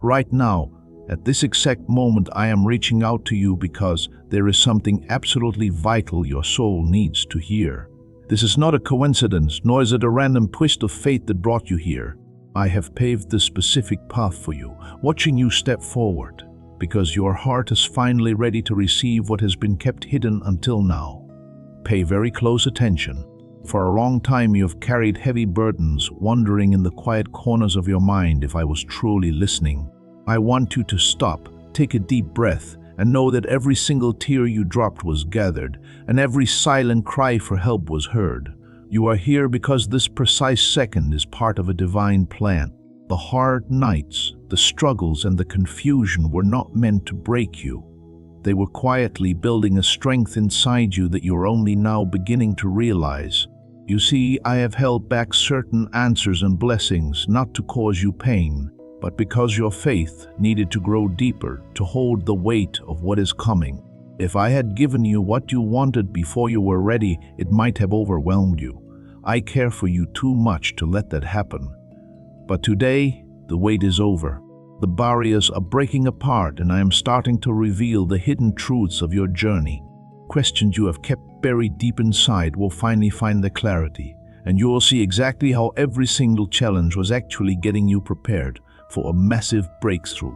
Right now, at this exact moment, I am reaching out to you because there is something absolutely vital your soul needs to hear. This is not a coincidence, nor is it a random twist of fate that brought you here. I have paved this specific path for you, watching you step forward, because your heart is finally ready to receive what has been kept hidden until now. Pay very close attention. For a long time you have carried heavy burdens, wondering in the quiet corners of your mind if I was truly listening. I want you to stop, take a deep breath, and know that every single tear you dropped was gathered, and every silent cry for help was heard. You are here because this precise second is part of a divine plan. The hard nights, the struggles, and the confusion were not meant to break you. They were quietly building a strength inside you that you're only now beginning to realize. You see, I have held back certain answers and blessings not to cause you pain, but because your faith needed to grow deeper to hold the weight of what is coming. If I had given you what you wanted before you were ready, it might have overwhelmed you. I care for you too much to let that happen. But today, the wait is over. The barriers are breaking apart, and I am starting to reveal the hidden truths of your journey. Questions you have kept buried deep inside will finally find their clarity, and you will see exactly how every single challenge was actually getting you prepared for a massive breakthrough.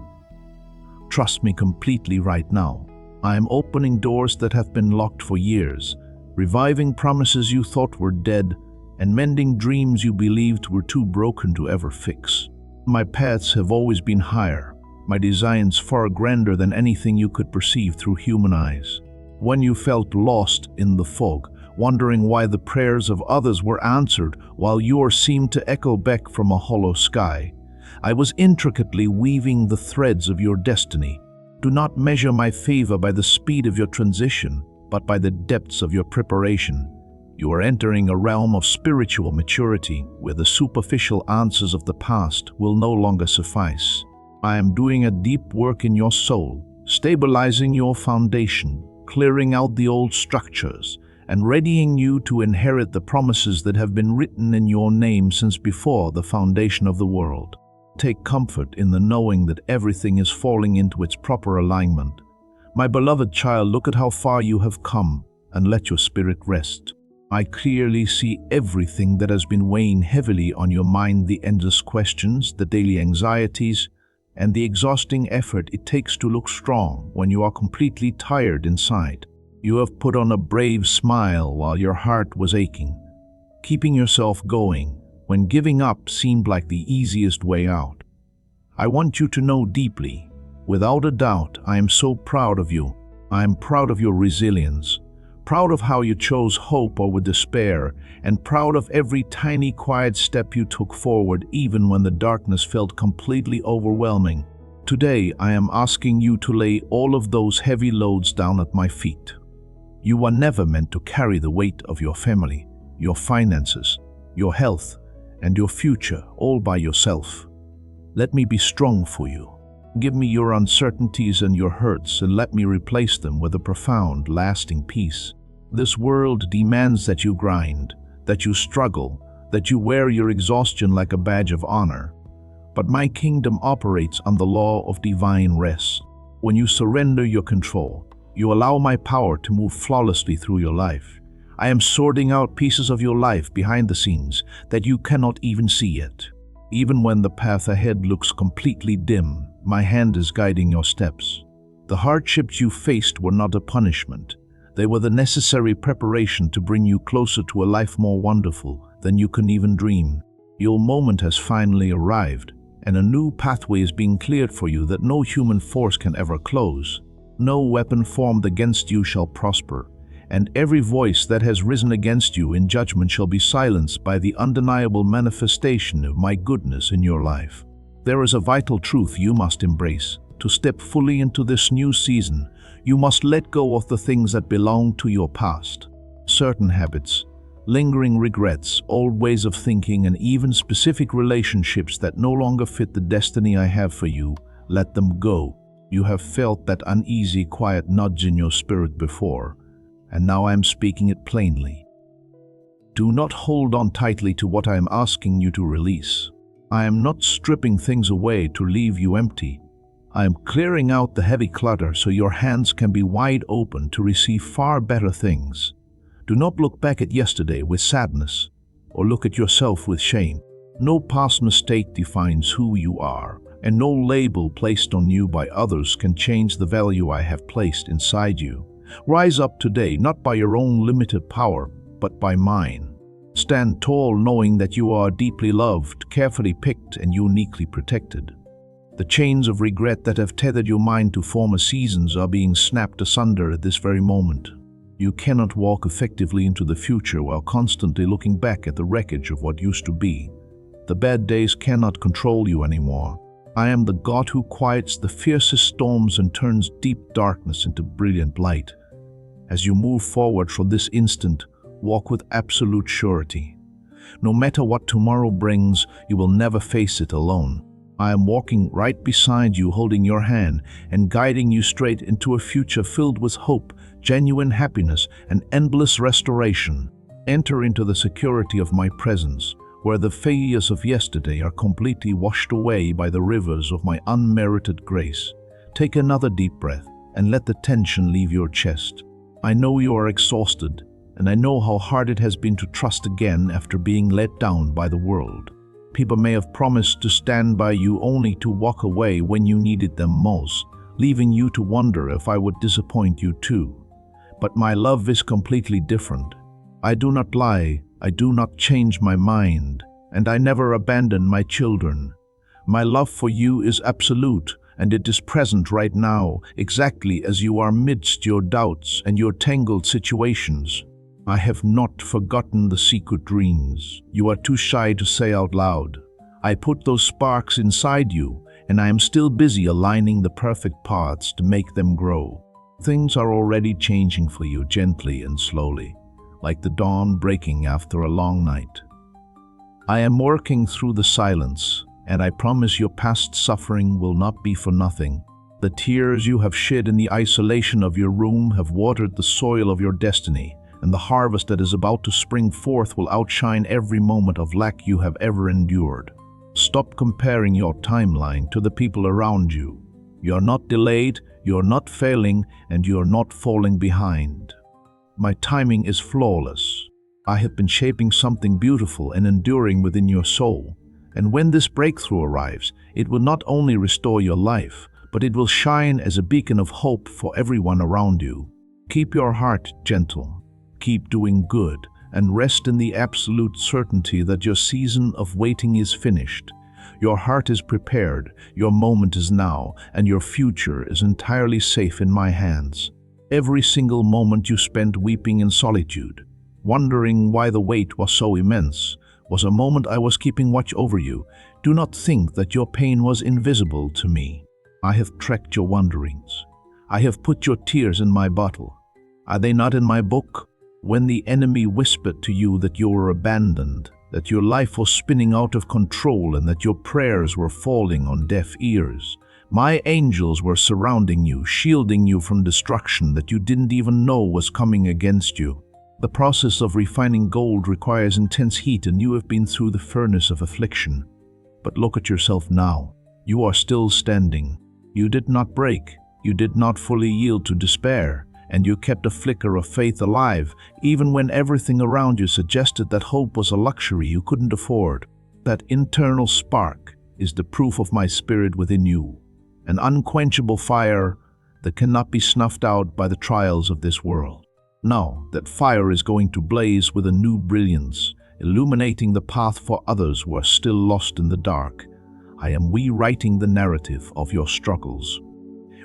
Trust me completely right now. I am opening doors that have been locked for years, reviving promises you thought were dead, and mending dreams you believed were too broken to ever fix. My paths have always been higher, my designs far grander than anything you could perceive through human eyes. When you felt lost in the fog, wondering why the prayers of others were answered while yours seemed to echo back from a hollow sky, I was intricately weaving the threads of your destiny. Do not measure my favor by the speed of your transition, but by the depths of your preparation. You are entering a realm of spiritual maturity where the superficial answers of the past will no longer suffice. I am doing a deep work in your soul, stabilizing your foundation, clearing out the old structures, and readying you to inherit the promises that have been written in your name since before the foundation of the world. Take comfort in the knowing that everything is falling into its proper alignment. My beloved child, look at how far you have come, and let your spirit rest. I clearly see everything that has been weighing heavily on your mind, the endless questions, the daily anxieties, and the exhausting effort it takes to look strong when you are completely tired inside. You have put on a brave smile while your heart was aching, keeping yourself going when giving up seemed like the easiest way out. I want you to know deeply, without a doubt, I am so proud of you. I am proud of your resilience, proud of how you chose hope over despair, and proud of every tiny quiet step you took forward even when the darkness felt completely overwhelming. Today, I am asking you to lay all of those heavy loads down at my feet. You were never meant to carry the weight of your family, your finances, your health, and your future all by yourself. Let me be strong for you. Give me your uncertainties and your hurts, and let me replace them with a profound, lasting peace. This world demands that you grind, that you struggle, that you wear your exhaustion like a badge of honor. But my kingdom operates on the law of divine rest. When you surrender your control, you allow my power to move flawlessly through your life. I am sorting out pieces of your life behind the scenes that you cannot even see yet. Even when the path ahead looks completely dim, my hand is guiding your steps. The hardships you faced were not a punishment. They were the necessary preparation to bring you closer to a life more wonderful than you can even dream. Your moment has finally arrived, and a new pathway is being cleared for you that no human force can ever close. No weapon formed against you shall prosper, and every voice that has risen against you in judgment shall be silenced by the undeniable manifestation of my goodness in your life. There is a vital truth you must embrace. To step fully into this new season, you must let go of the things that belong to your past. Certain habits, lingering regrets, old ways of thinking, and even specific relationships that no longer fit the destiny I have for you, let them go. You have felt that uneasy, quiet nudge in your spirit before, and now I am speaking it plainly. Do not hold on tightly to what I am asking you to release. I am not stripping things away to leave you empty. I am clearing out the heavy clutter so your hands can be wide open to receive far better things. Do not look back at yesterday with sadness, or look at yourself with shame. No past mistake defines who you are, and no label placed on you by others can change the value I have placed inside you. Rise up today, not by your own limited power, but by mine. Stand tall knowing that you are deeply loved, carefully picked, and uniquely protected. The chains of regret that have tethered your mind to former seasons are being snapped asunder at this very moment. You cannot walk effectively into the future while constantly looking back at the wreckage of what used to be. The bad days cannot control you anymore. I am the God who quiets the fiercest storms and turns deep darkness into brilliant light. As you move forward from this instant, walk with absolute surety. No matter what tomorrow brings, you will never face it alone. I am walking right beside you, holding your hand and guiding you straight into a future filled with hope, genuine happiness, and endless restoration. Enter into the security of my presence, where the failures of yesterday are completely washed away by the rivers of my unmerited grace. Take another deep breath and let the tension leave your chest. I know you are exhausted, and I know how hard it has been to trust again after being let down by the world. People may have promised to stand by you only to walk away when you needed them most, leaving you to wonder if I would disappoint you too. But my love is completely different. I do not lie, I do not change my mind, and I never abandon my children. My love for you is absolute, and it is present right now, exactly as you are amidst your doubts and your tangled situations. I have not forgotten the secret dreams you are too shy to say out loud. I put those sparks inside you, and I am still busy aligning the perfect paths to make them grow. Things are already changing for you gently and slowly, like the dawn breaking after a long night. I am working through the silence, and I promise your past suffering will not be for nothing. The tears you have shed in the isolation of your room have watered the soil of your destiny, and the harvest that is about to spring forth will outshine every moment of lack you have ever endured. Stop comparing your timeline to the people around you. You are not delayed, you are not failing, and you are not falling behind. My timing is flawless. I have been shaping something beautiful and enduring within your soul. And when this breakthrough arrives, it will not only restore your life, but it will shine as a beacon of hope for everyone around you. Keep your heart gentle. Keep doing good, and rest in the absolute certainty that your season of waiting is finished. Your heart is prepared, your moment is now, and your future is entirely safe in my hands. Every single moment you spent weeping in solitude, wondering why the weight was so immense, was a moment I was keeping watch over you. Do not think that your pain was invisible to me. I have tracked your wanderings. I have put your tears in my bottle. Are they not in my book? When the enemy whispered to you that you were abandoned, that your life was spinning out of control, and that your prayers were falling on deaf ears, my angels were surrounding you, shielding you from destruction that you didn't even know was coming against you. The process of refining gold requires intense heat, and you have been through the furnace of affliction. But look at yourself now. You are still standing. You did not break. You did not fully yield to despair. And you kept a flicker of faith alive, even when everything around you suggested that hope was a luxury you couldn't afford. That internal spark is the proof of my spirit within you, an unquenchable fire that cannot be snuffed out by the trials of this world. Now, that fire is going to blaze with a new brilliance, illuminating the path for others who are still lost in the dark. I am rewriting the narrative of your struggles.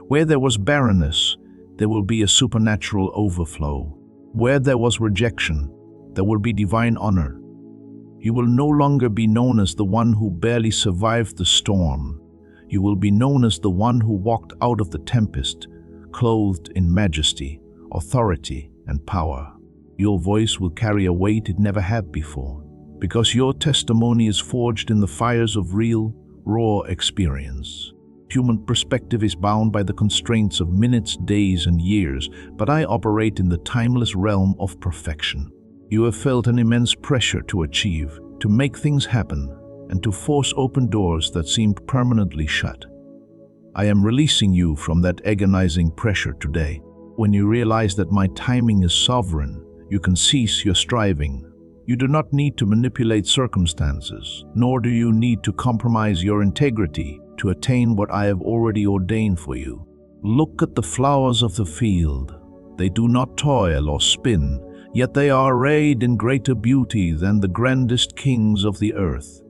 Where there was barrenness, there will be a supernatural overflow. Where there was rejection, there will be divine honor. You will no longer be known as the one who barely survived the storm. You will be known as the one who walked out of the tempest, clothed in majesty, authority, and power. Your voice will carry a weight it never had before, because your testimony is forged in the fires of real, raw experience. Human perspective is bound by the constraints of minutes, days, and years, but I operate in the timeless realm of perfection. You have felt an immense pressure to achieve, to make things happen, and to force open doors that seemed permanently shut. I am releasing you from that agonizing pressure today. When you realize that my timing is sovereign, you can cease your striving. You do not need to manipulate circumstances, nor do you need to compromise your integrity to attain what I have already ordained for you. Look at the flowers of the field. They do not toil or spin, yet they are arrayed in greater beauty than the grandest kings of the earth.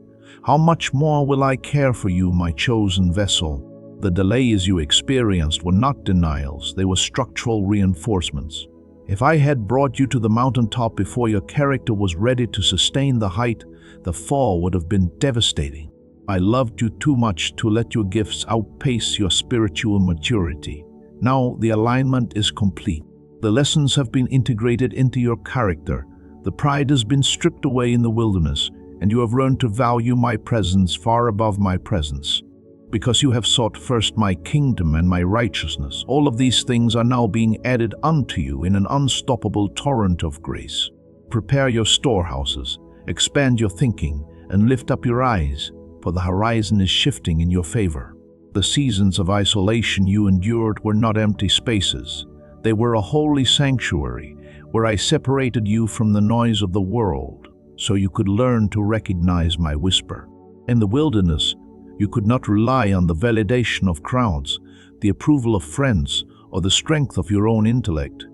How much more will I care for you, my chosen vessel? The delays you experienced were not denials, they were structural reinforcements. If I had brought you to the mountaintop before your character was ready to sustain the height, the fall would have been devastating. I loved you too much to let your gifts outpace your spiritual maturity. Now the alignment is complete. The lessons have been integrated into your character. The pride has been stripped away in the wilderness, and you have learned to value my presence far above my presence. Because you have sought first my kingdom and my righteousness, all of these things are now being added unto you in an unstoppable torrent of grace. Prepare your storehouses, expand your thinking, and lift up your eyes, for the horizon is shifting in your favor. The seasons of isolation you endured were not empty spaces. They were a holy sanctuary where I separated you from the noise of the world, so you could learn to recognize my whisper. In the wilderness, you could not rely on the validation of crowds, the approval of friends, or the strength of your own intellect.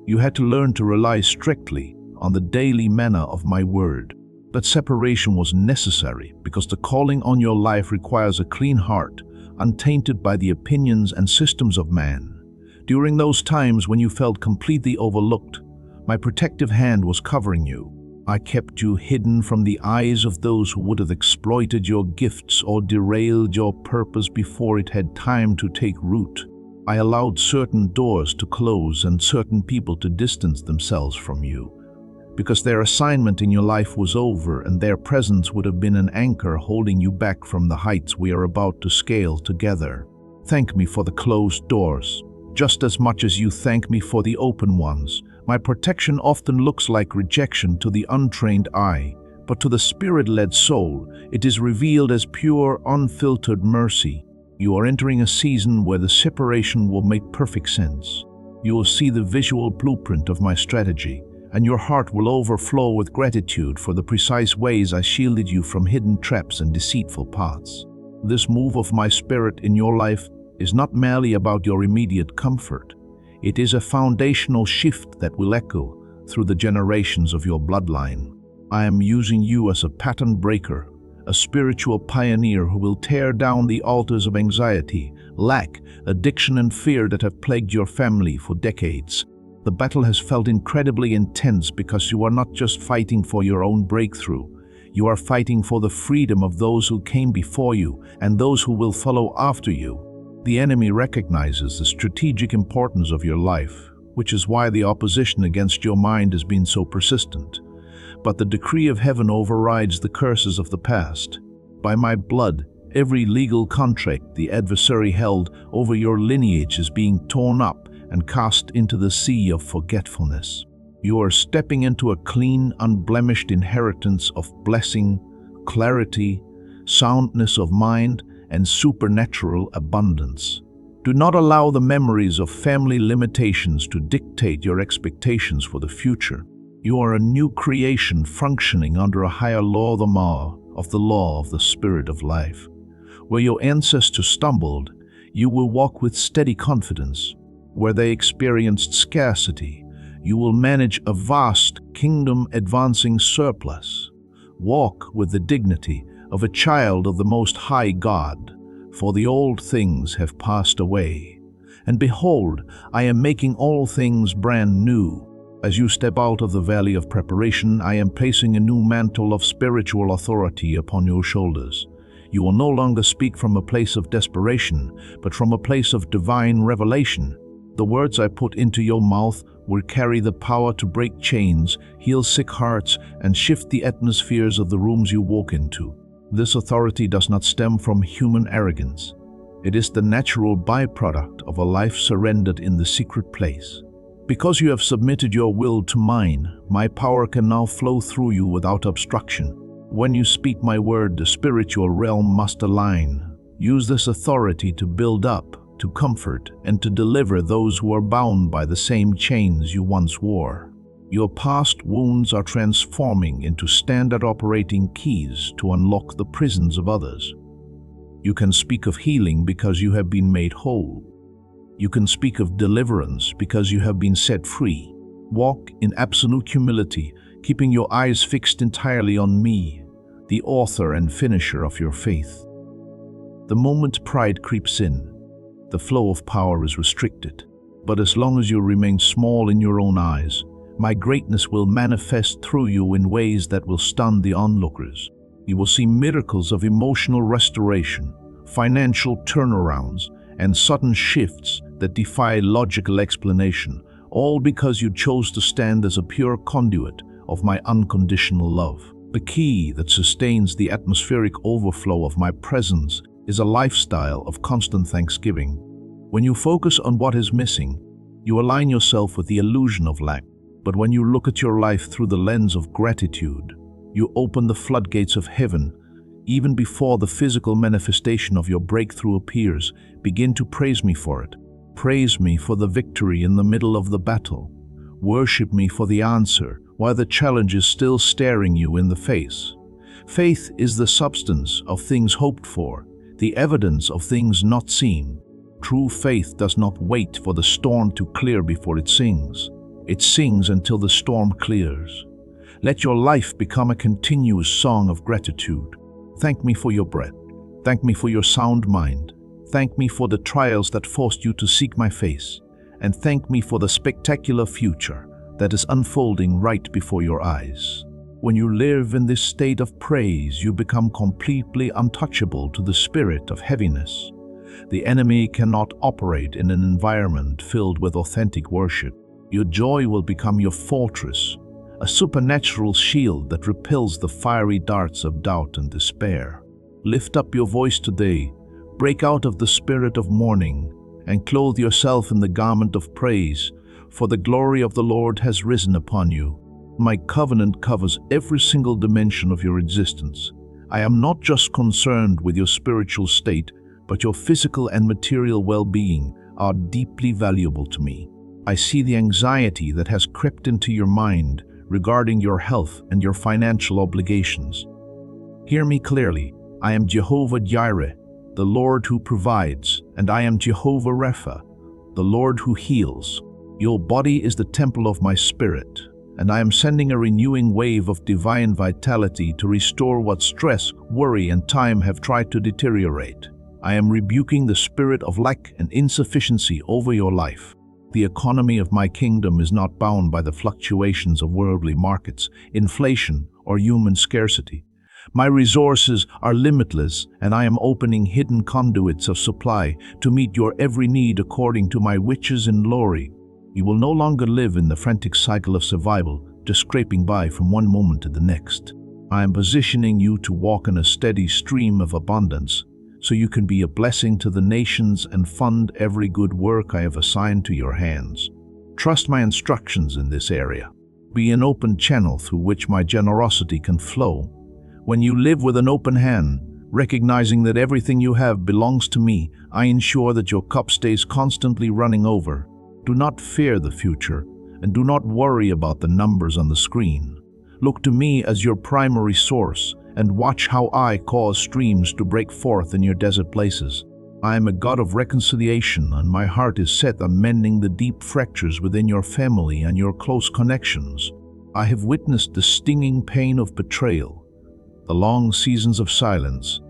You had to learn to rely strictly on the daily manna of my word. That separation was necessary because the calling on your life requires a clean heart, untainted by the opinions and systems of man. During those times when you felt completely overlooked, my protective hand was covering you. I kept you hidden from the eyes of those who would have exploited your gifts or derailed your purpose before it had time to take root. I allowed certain doors to close and certain people to distance themselves from you, because their assignment in your life was over and their presence would have been an anchor holding you back from the heights we are about to scale together. Thank me for the closed doors, just as much as you thank me for the open ones. My protection often looks like rejection to the untrained eye, but to the spirit-led soul, it is revealed as pure, unfiltered mercy. You are entering a season where the separation will make perfect sense. You will see the visual blueprint of my strategy, and your heart will overflow with gratitude for the precise ways I shielded you from hidden traps and deceitful paths. This move of my spirit in your life is not merely about your immediate comfort. It is a foundational shift that will echo through the generations of your bloodline. I am using you as a pattern breaker, a spiritual pioneer who will tear down the altars of anxiety, lack, addiction, and fear that have plagued your family for decades. The battle has felt incredibly intense because you are not just fighting for your own breakthrough. You are fighting for the freedom of those who came before you and those who will follow after you. The enemy recognizes the strategic importance of your life, which is why the opposition against your mind has been so persistent. But the decree of heaven overrides the curses of the past. By my blood, every legal contract the adversary held over your lineage is being torn up and cast into the sea of forgetfulness. You are stepping into a clean, unblemished inheritance of blessing, clarity, soundness of mind, and supernatural abundance. Do not allow the memories of family limitations to dictate your expectations for the future. You are a new creation functioning under a higher law, the law of the Spirit of life. Where your ancestors stumbled, you will walk with steady confidence. Where they experienced scarcity, you will manage a vast kingdom-advancing surplus. Walk with the dignity of a child of the Most High God, for the old things have passed away. And behold, I am making all things brand new. As you step out of the valley of preparation, I am placing a new mantle of spiritual authority upon your shoulders. You will no longer speak from a place of desperation, but from a place of divine revelation. The words I put into your mouth will carry the power to break chains, heal sick hearts, and shift the atmospheres of the rooms you walk into. This authority does not stem from human arrogance. It is the natural byproduct of a life surrendered in the secret place. Because you have submitted your will to mine, my power can now flow through you without obstruction. When you speak my word, the spiritual realm must align. Use this authority to build up, to comfort, and to deliver those who are bound by the same chains you once wore. Your past wounds are transforming into standard operating keys to unlock the prisons of others. You can speak of healing because you have been made whole. You can speak of deliverance because you have been set free. Walk in absolute humility, keeping your eyes fixed entirely on me, the author and finisher of your faith. The moment pride creeps in, the flow of power is restricted. But as long as you remain small in your own eyes, my greatness will manifest through you in ways that will stun the onlookers. You will see miracles of emotional restoration, financial turnarounds, and sudden shifts that defy logical explanation, all because you chose to stand as a pure conduit of my unconditional love. The key that sustains the atmospheric overflow of my presence is a lifestyle of constant thanksgiving. When you focus on what is missing, you align yourself with the illusion of lack. But when you look at your life through the lens of gratitude, you open the floodgates of heaven. Even before the physical manifestation of your breakthrough appears, begin to praise me for it. Praise me for the victory in the middle of the battle. Worship me for the answer while the challenge is still staring you in the face. Faith is the substance of things hoped for, the evidence of things not seen. True faith does not wait for the storm to clear before it sings. It sings until the storm clears. Let your life become a continuous song of gratitude. Thank me for your breath. Thank me for your sound mind. Thank me for the trials that forced you to seek my face. And thank me for the spectacular future that is unfolding right before your eyes. When you live in this state of praise, you become completely untouchable to the spirit of heaviness. The enemy cannot operate in an environment filled with authentic worship. Your joy will become your fortress, a supernatural shield that repels the fiery darts of doubt and despair. Lift up your voice today, break out of the spirit of mourning, and clothe yourself in the garment of praise, for the glory of the Lord has risen upon you. My covenant covers every single dimension of your existence. I am not just concerned with your spiritual state, but your physical and material well-being are deeply valuable to me. I see the anxiety that has crept into your mind regarding your health and your financial obligations. Hear me clearly. I am Jehovah Jireh, the Lord who provides, and I am Jehovah Rapha, the Lord who heals. Your body is the temple of my spirit, and I am sending a renewing wave of divine vitality to restore what stress, worry, and time have tried to deteriorate. I am rebuking the spirit of lack and insufficiency over your life. The economy of my kingdom is not bound by the fluctuations of worldly markets, inflation, or human scarcity. My resources are limitless, and I am opening hidden conduits of supply to meet your every need according to my riches in glory. You will no longer live in the frantic cycle of survival, just scraping by from one moment to the next. I am positioning you to walk in a steady stream of abundance, so you can be a blessing to the nations and fund every good work I have assigned to your hands. Trust my instructions in this area. Be an open channel through which my generosity can flow. When you live with an open hand, recognizing that everything you have belongs to me, I ensure that your cup stays constantly running over. Do not fear the future, and do not worry about the numbers on the screen. Look to me as your primary source, and watch how I cause streams to break forth in your desert places. I am a God of reconciliation, and my heart is set on mending the deep fractures within your family and your close connections. I have witnessed the stinging pain of betrayal, the long seasons of silence,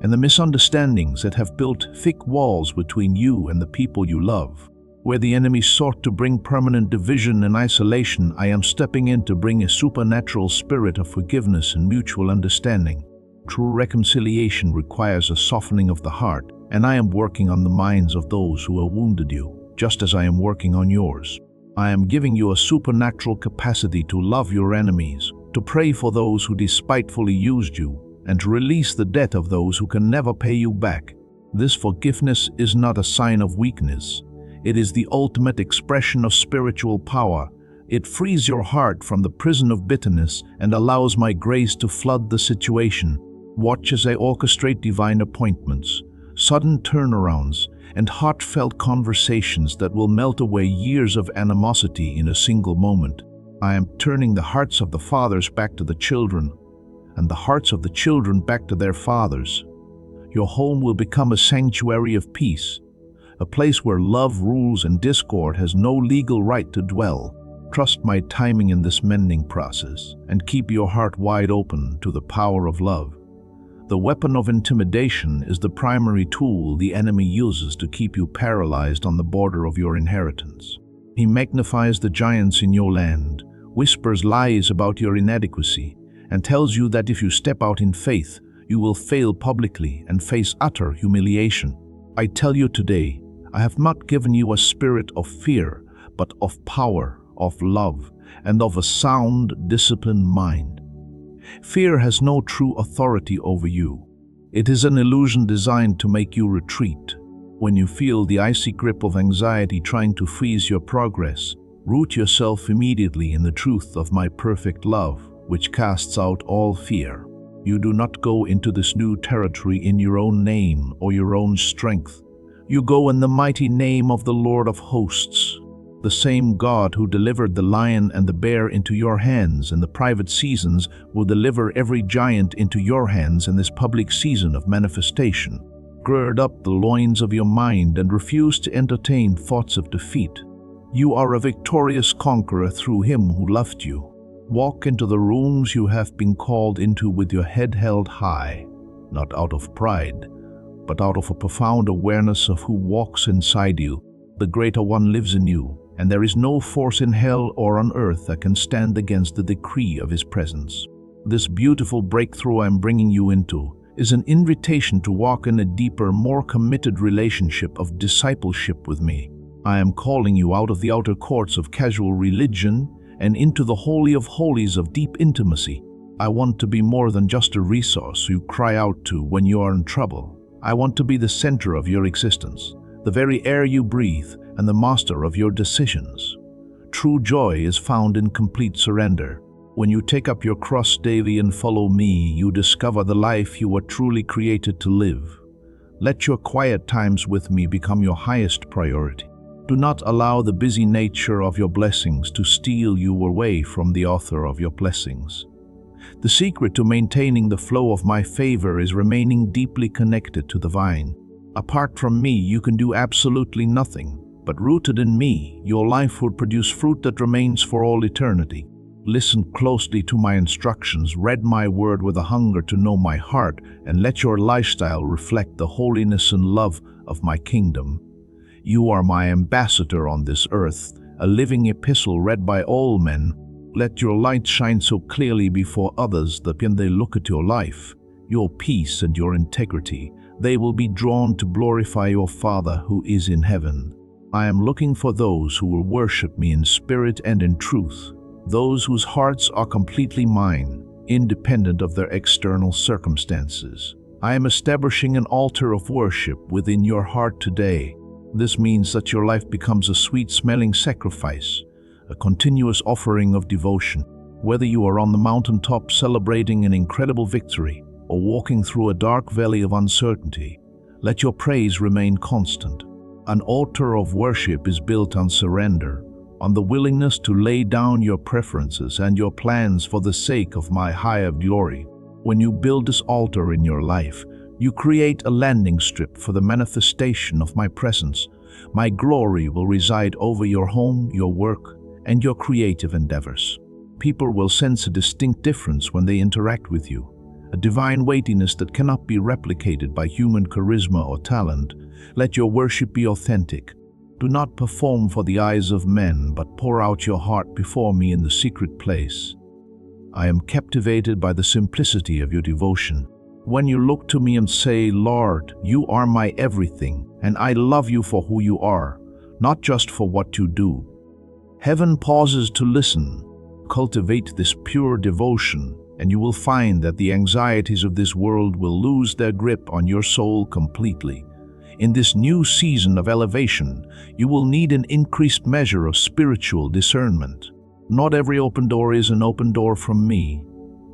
and the misunderstandings that have built thick walls between you and the people you love. Where the enemy sought to bring permanent division and isolation, I am stepping in to bring a supernatural spirit of forgiveness and mutual understanding. True reconciliation requires a softening of the heart, and I am working on the minds of those who have wounded you, just as I am working on yours. I am giving you a supernatural capacity to love your enemies, to pray for those who despitefully used you, and to release the debt of those who can never pay you back. This forgiveness is not a sign of weakness. It is the ultimate expression of spiritual power. It frees your heart from the prison of bitterness and allows my grace to flood the situation. Watch as I orchestrate divine appointments, sudden turnarounds, and heartfelt conversations that will melt away years of animosity in a single moment. I am turning the hearts of the fathers back to the children, and the hearts of the children back to their fathers. Your home will become a sanctuary of peace, a place where love rules and discord has no legal right to dwell. Trust my timing in this mending process, and keep your heart wide open to the power of love. The weapon of intimidation is the primary tool the enemy uses to keep you paralyzed on the border of your inheritance. He magnifies the giants in your land, whispers lies about your inadequacy, and tells you that if you step out in faith, you will fail publicly and face utter humiliation. I tell you today, I have not given you a spirit of fear, but of power, of love, and of a sound, disciplined mind. Fear has no true authority over you. It is an illusion designed to make you retreat. When you feel the icy grip of anxiety trying to freeze your progress, root yourself immediately in the truth of my perfect love, which casts out all fear. You do not go into this new territory in your own name or your own strength. You go in the mighty name of the Lord of hosts. The same God who delivered the lion and the bear into your hands in the private seasons will deliver every giant into your hands in this public season of manifestation. Gird up the loins of your mind and refuse to entertain thoughts of defeat. You are a victorious conqueror through Him who loved you. Walk into the rooms you have been called into with your head held high, not out of pride, but out of a profound awareness of who walks inside you. The Greater One lives in you, and there is no force in hell or on earth that can stand against the decree of His presence. This beautiful breakthrough I am bringing you into is an invitation to walk in a deeper, more committed relationship of discipleship with me. I am calling you out of the outer courts of casual religion and into the Holy of Holies of deep intimacy. I want to be more than just a resource you cry out to when you are in trouble. I want to be the center of your existence, the very air you breathe, and the master of your decisions. True joy is found in complete surrender. When you take up your cross daily and follow me, you discover the life you were truly created to live. Let your quiet times with me become your highest priority. Do not allow the busy nature of your blessings to steal you away from the author of your blessings. The secret to maintaining the flow of my favor is remaining deeply connected to the vine. Apart from me, you can do absolutely nothing, but rooted in me, your life will produce fruit that remains for all eternity. Listen closely to my instructions, read my word with a hunger to know my heart, and let your lifestyle reflect the holiness and love of my kingdom. You are my ambassador on this earth, a living epistle read by all men. Let your light shine so clearly before others that when they look at your life, your peace and your integrity, they will be drawn to glorify your Father who is in heaven. I am looking for those who will worship me in spirit and in truth, those whose hearts are completely mine, independent of their external circumstances. I am establishing an altar of worship within your heart today. This means that your life becomes a sweet-smelling sacrifice, a continuous offering of devotion. Whether you are on the mountaintop celebrating an incredible victory or walking through a dark valley of uncertainty, let your praise remain constant. An altar of worship is built on surrender, on the willingness to lay down your preferences and your plans for the sake of my higher glory. When you build this altar in your life, you create a landing strip for the manifestation of my presence. My glory will reside over your home, your work, and your creative endeavors. People will sense a distinct difference when they interact with you, a divine weightiness that cannot be replicated by human charisma or talent. Let your worship be authentic. Do not perform for the eyes of men, but pour out your heart before me in the secret place. I am captivated by the simplicity of your devotion. When you look to me and say, "Lord, you are my everything, and I love you for who you are, not just for what you do." Heaven pauses to listen. Cultivate this pure devotion, and you will find that the anxieties of this world will lose their grip on your soul completely. In this new season of elevation, you will need an increased measure of spiritual discernment. Not every open door is an open door from me,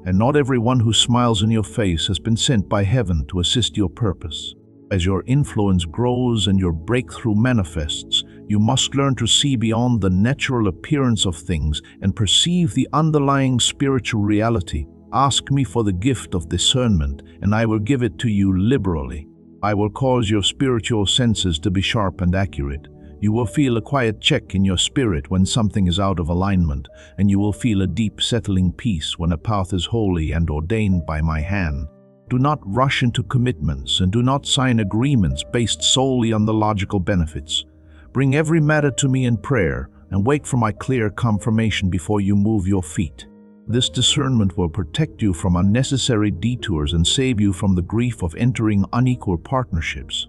and not everyone who smiles in your face has been sent by heaven to assist your purpose. As your influence grows and your breakthrough manifests, you must learn to see beyond the natural appearance of things and perceive the underlying spiritual reality. Ask me for the gift of discernment, and I will give it to you liberally. I will cause your spiritual senses to be sharp and accurate. You will feel a quiet check in your spirit when something is out of alignment, and you will feel a deep settling peace when a path is holy and ordained by my hand. Do not rush into commitments and do not sign agreements based solely on the logical benefits. Bring every matter to me in prayer and wait for my clear confirmation before you move your feet. This discernment will protect you from unnecessary detours and save you from the grief of entering unequal partnerships.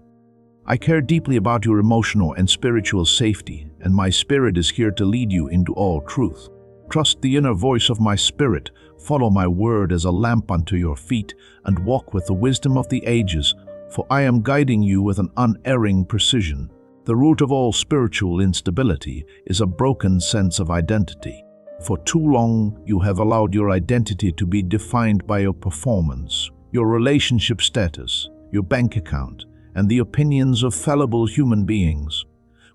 I care deeply about your emotional and spiritual safety, and my spirit is here to lead you into all truth. Trust the inner voice of my spirit, follow my word as a lamp unto your feet, and walk with the wisdom of the ages, for I am guiding you with an unerring precision. The root of all spiritual instability is a broken sense of identity. For too long, you have allowed your identity to be defined by your performance, your relationship status, your bank account, and the opinions of fallible human beings.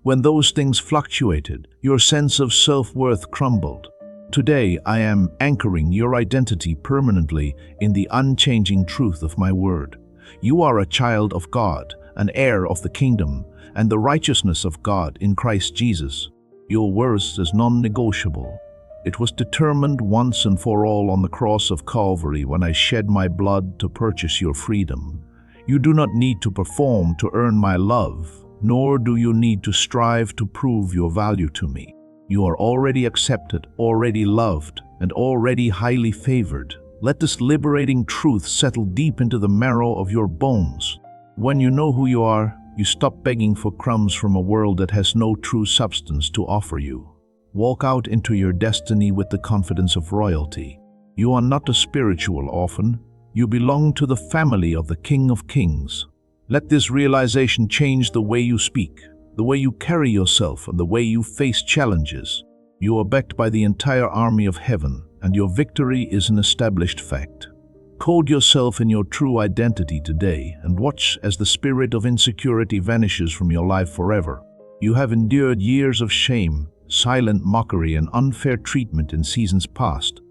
When those things fluctuated, your sense of self-worth crumbled. Today, I am anchoring your identity permanently in the unchanging truth of my word. You are a child of God, an heir of the kingdom, and the righteousness of God in Christ Jesus. Your worth is non-negotiable. It was determined once and for all on the cross of Calvary when I shed my blood to purchase your freedom. You do not need to perform to earn my love, nor do you need to strive to prove your value to me. You are already accepted, already loved, and already highly favored. Let this liberating truth settle deep into the marrow of your bones. When you know who you are, you stop begging for crumbs from a world that has no true substance to offer you. Walk out into your destiny with the confidence of royalty. You are not a spiritual orphan. You belong to the family of the King of Kings. Let this realization change the way you speak, the way you carry yourself, and the way you face challenges. You are backed by the entire army of heaven, and your victory is an established fact. Code yourself in your true identity today and watch as the spirit of insecurity vanishes from your life forever. You have endured years of shame, silent mockery, and unfair treatment in seasons past.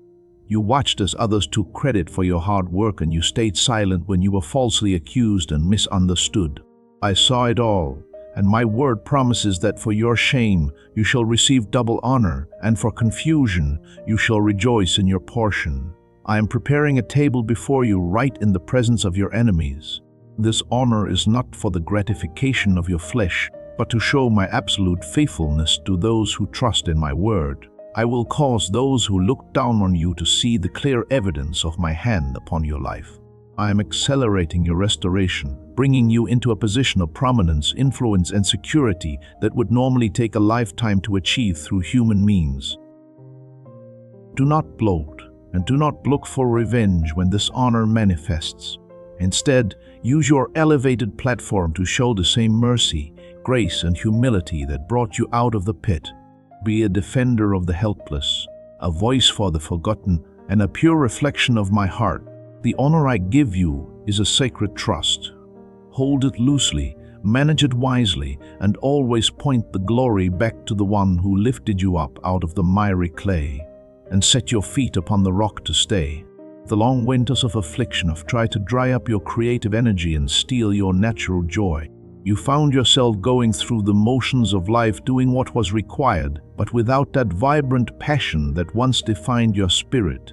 You watched as others took credit for your hard work, and you stayed silent when you were falsely accused and misunderstood. I saw it all, and my word promises that for your shame you shall receive double honor, and for confusion you shall rejoice in your portion. I am preparing a table before you right in the presence of your enemies. This honor is not for the gratification of your flesh, but to show my absolute faithfulness to those who trust in my word. I will cause those who look down on you to see the clear evidence of my hand upon your life. I am accelerating your restoration, bringing you into a position of prominence, influence, and security that would normally take a lifetime to achieve through human means. Do not bloat, and do not look for revenge when this honor manifests. Instead, use your elevated platform to show the same mercy, grace, and humility that brought you out of the pit. Be a defender of the helpless, a voice for the forgotten, and a pure reflection of my heart. The honor I give you is a sacred trust. Hold it loosely, manage it wisely, and always point the glory back to the one who lifted you up out of the miry clay and set your feet upon the rock to stay. The long winters of affliction have tried to dry up your creative energy and steal your natural joy. You found yourself going through the motions of life, doing what was required, but without that vibrant passion that once defined your spirit.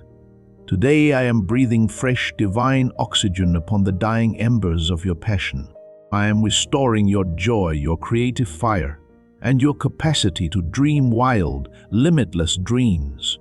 Today I am breathing fresh, divine oxygen upon the dying embers of your passion. I am restoring your joy, your creative fire, and your capacity to dream wild, limitless dreams.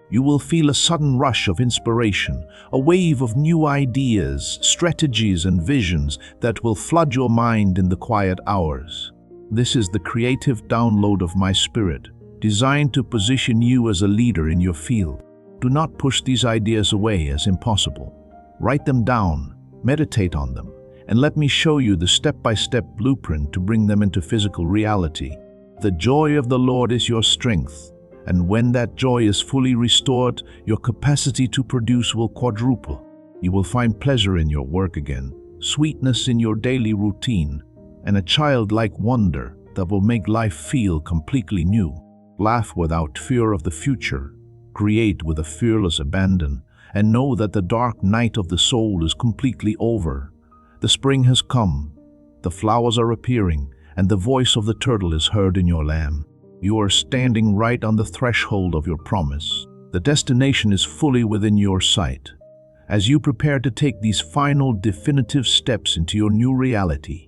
You will feel a sudden rush of inspiration, a wave of new ideas, strategies, and visions that will flood your mind in the quiet hours. This is the creative download of my spirit, designed to position you as a leader in your field. Do not push these ideas away as impossible. Write them down, meditate on them, and let me show you the step-by-step blueprint to bring them into physical reality. The joy of the Lord is your strength, And when that joy is fully restored, your capacity to produce will quadruple. You will find pleasure in your work again, sweetness in your daily routine, and a childlike wonder that will make life feel completely new. Laugh without fear of the future, create with a fearless abandon, and know that the dark night of the soul is completely over. The spring has come, the flowers are appearing, and the voice of the turtle is heard in your lamb. You are standing right on the threshold of your promise. The destination is fully within your sight. As you prepare to take these final definitive steps into your new reality,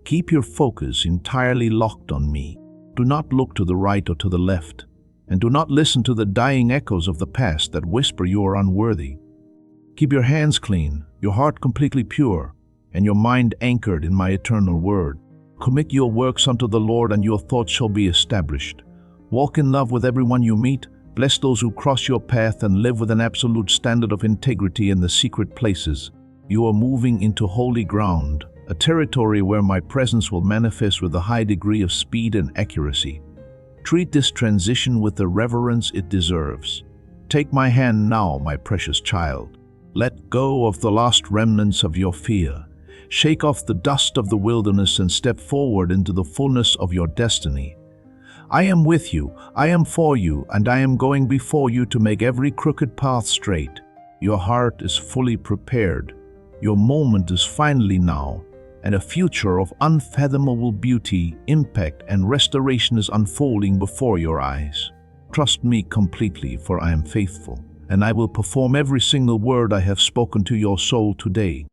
keep your focus entirely locked on me. Do not look to the right or to the left, and do not listen to the dying echoes of the past that whisper you are unworthy. Keep your hands clean, your heart completely pure, and your mind anchored in my eternal word. Commit your works unto the Lord, and your thoughts shall be established. Walk in love with everyone you meet, bless those who cross your path, and live with an absolute standard of integrity in the secret places. You are moving into holy ground, a territory where my presence will manifest with a high degree of speed and accuracy. Treat this transition with the reverence it deserves. Take my hand now, my precious child. Let go of the last remnants of your fear. Shake off the dust of the wilderness and step forward into the fullness of your destiny. I am with you, I am for you, and I am going before you to make every crooked path straight. Your heart is fully prepared. Your moment is finally now, and a future of unfathomable beauty, impact, and restoration is unfolding before your eyes. Trust me completely, for I am faithful, and I will perform every single word I have spoken to your soul today.